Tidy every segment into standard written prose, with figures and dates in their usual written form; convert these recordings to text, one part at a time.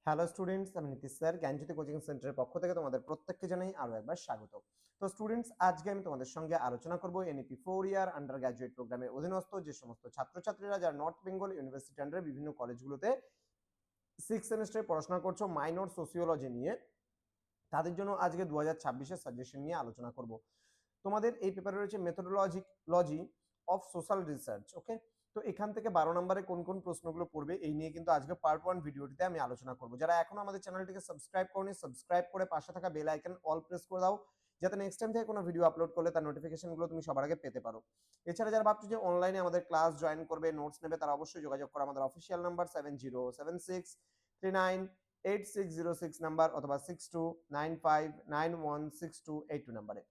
Hello students, আমি Nitish sir জ্ঞানজ্যোতি coaching সেন্টারের পক্ষ থেকে তোমাদের প্রত্যেককে জানাই আরো একবার স্বাগত। তো স্টুডেন্টস, আজকে আমি তোমাদের সঙ্গে আলোচনা করব এনইপি 4 ইয়ার আন্ডার গ্র্যাজুয়েট প্রোগ্রামের অধীনস্থ যে সমস্ত ছাত্রছাত্রীরা যারা নর্থ বেঙ্গল ইউনিভার্সিটি আন্ডারে বিভিন্ন কলেজগুলোতে 6 সেমিস্টারে পড়াশোনা করছো মাইনর সোসিওলজি নিয়ে, তাদের জন্য আজকে 2026 এর সাজেশন নিয়ে আলোচনা করব। তোমাদের এই পেপারে রয়েছে মেথোডোলজি অফ সোশ্যাল রিসার্চ। ওকে, তো এখান থেকে 12 নম্বরে কোন কোন প্রশ্নগুলো পড়বে এই নিয়ে কিন্তু আজকে পার্ট 1 ভিডিওটিতে আমি আলোচনা করব। যারা এখনো আমাদের চ্যানেলটিকে সাবস্ক্রাইব করনি, সাবস্ক্রাইব করে পাশে থাকা বেল আইকন অল প্রেস করে দাও, যাতে নেক্সট টাইম থেকে কোনো ভিডিও আপলোড করলে তার নোটিফিকেশনগুলো তুমি সবার আগে পেতে পারো। এছাড়া যারা ভাবছো যে অনলাইনে আমাদের ক্লাস জয়েন করবে, নোটস নেবে, তারা অবশ্যই যোগাযোগ করো আমাদের অফিসিয়াল নাম্বার 7076398606 নাম্বার অথবা 6295916282 নাম্বারে।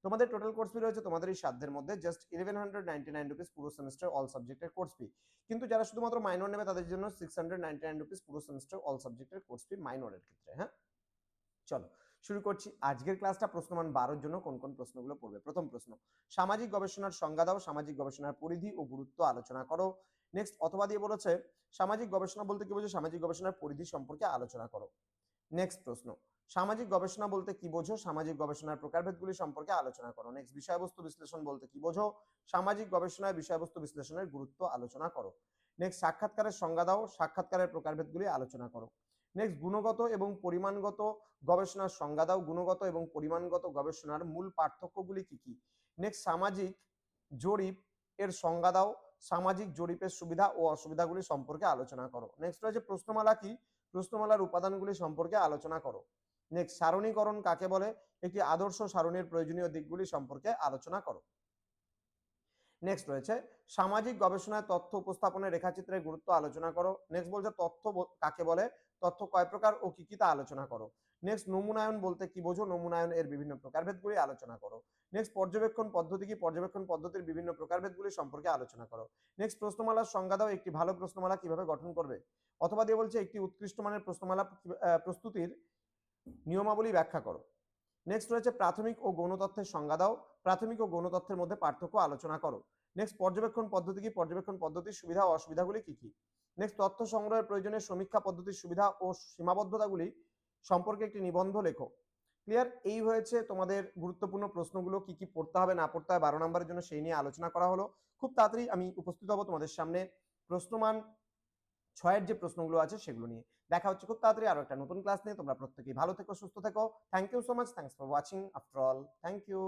তোমাদের টোটাল কোর্স ফি রয়েছে তোমাদের এই সাধ্যের মধ্যে জাস্ট 1199 রুপিস পুরো সেমিস্টার অল সাবজেক্টের কোর্স ফি। কিন্তু যারা শুধুমাত্র মাইনর নেবে তাদের জন্য 699 রুপিস পুরো সেমিস্টার অল সাবজেক্টের কোর্স ফি মাইনরের ক্ষেত্রে। হ্যাঁ, চলো শুরু করছি আজকের ক্লাসটা। প্রশ্নমান 12 জন্য কোন কোন প্রশ্নগুলো পড়বে। প্রথম প্রশ্ন, সামাজিক গবেষণার সংজ্ঞা দাও, সামাজিক গবেষণার পরিধি ও গুরুত্ব আলোচনা করো। নেক্সট, অথবা দিয়ে বলেছে সামাজিক গবেষণা বলতে কি বোঝো, সামাজিক গবেষণার পরিধি সম্পর্কে আলোচনা করো। নেক্সট প্রশ্ন, সামাজিক গবেষণা বলতে কি বোঝো, সামাজিক গবেষণার প্রকারভেদগুলি সম্পর্কে আলোচনা করো। নেক্সট, বিষয়বস্তু বিশ্লেষণ বলতে কি বোঝো, সামাজিক গবেষণায় বিষয়বস্তু বিশ্লেষণের গুরুত্ব আলোচনা করো। নেক্সট, সাক্ষাৎকারের সংজ্ঞা দাও, সাক্ষাৎকারের প্রকারভেদগুলি আলোচনা করো। নেক্সট, গুণগত এবং পরিমাণগত গবেষণার সংজ্ঞা দাও, গুণগত এবং পরিমাণগত গবেষণার মূল পার্থক্যগুলি কি কি। নেক্সট, সামাজিক জরিপ এর সংজ্ঞা দাও, সামাজিক জরিপের সুবিধা ও অসুবিধাগুলি সম্পর্কে আলোচনা করো। নেক্সট রয়েছে প্রশ্নমালা কি, প্রশ্নমালার উপাদানগুলি সম্পর্কে আলোচনা করো। নেক্সট, সারণীকরণ কাকে বলে, একটি আদর্শ সারণীর প্রয়োজনীয় দিকগুলি সম্পর্কে আলোচনা করো। নেক্সট রয়েছে সামাজিক গবেষণায় তথ্য উপস্থাপনের রেখাচিত্রের গুরুত্ব আলোচনা করো। নেক্সট বলছে তথ্য কাকে বলে, তথ্য কয় প্রকার ও কি কি তা আলোচনা করো। নেক্সট, নমুনায়ন বলতে কি বোঝো, নমুনায়ন এর বিভিন্ন প্রকারভেদগুলি আলোচনা করো। নেক্সট, পর্যবেক্ষণ পদ্ধতি কি, পর্যবেক্ষণ পদ্ধতির বিভিন্ন প্রকারভেদগুলি সম্পর্কে আলোচনা করো। নেক্সট, প্রশ্নমালার সংজ্ঞা দাও, একটি ভালো প্রশ্নমালা কিভাবে গঠন করবে। অথবা দিয়ে বলছে একটি উৎকৃষ্ট মানের প্রশ্নমালা প্রস্তুতির নিয়মাবলী ব্যাখ্যা করো। নেক্সট রয়েছে প্রাথমিক ও গৌণ তথ্যের সংজ্ঞা দাও, প্রাথমিক ও গৌণ তথ্যের মধ্যে পার্থক্য আলোচনা করো। নেক্সট, পর্যবেক্ষণ পদ্ধতি কি, পর্যবেক্ষণ পদ্ধতির সুবিধা ও অসুবিধাগুলি কি কি। নেক্সট, তথ্য সংগ্রহের প্রয়োজনে সমীক্ষা পদ্ধতির সুবিধা ও সীমাবদ্ধতাগুলি সম্পর্কে একটি নিবন্ধ লেখো। ক্লিয়ার? এই হয়েছে তোমাদের গুরুত্বপূর্ণ প্রশ্নগুলো, কি কি পড়তে হবে না পড়তে হবে 12 নম্বরের জন্য সেই নিয়ে আলোচনা করা হলো। খুব তাড়াতাড়ি আমি উপস্থিত হব তোমাদের সামনে প্রশ্নমান 6 যে প্রশ্নগুলো আছে সেগুলো নিয়ে। দেখা হচ্ছে খুব তাড়াতাড়ি আরো একটা নতুন ক্লাস নিয়ে। তোমরা প্রত্যেকেই ভালো থেকো, সুস্থ থেকো। Thank you so much, thanks for watching after all, thank you.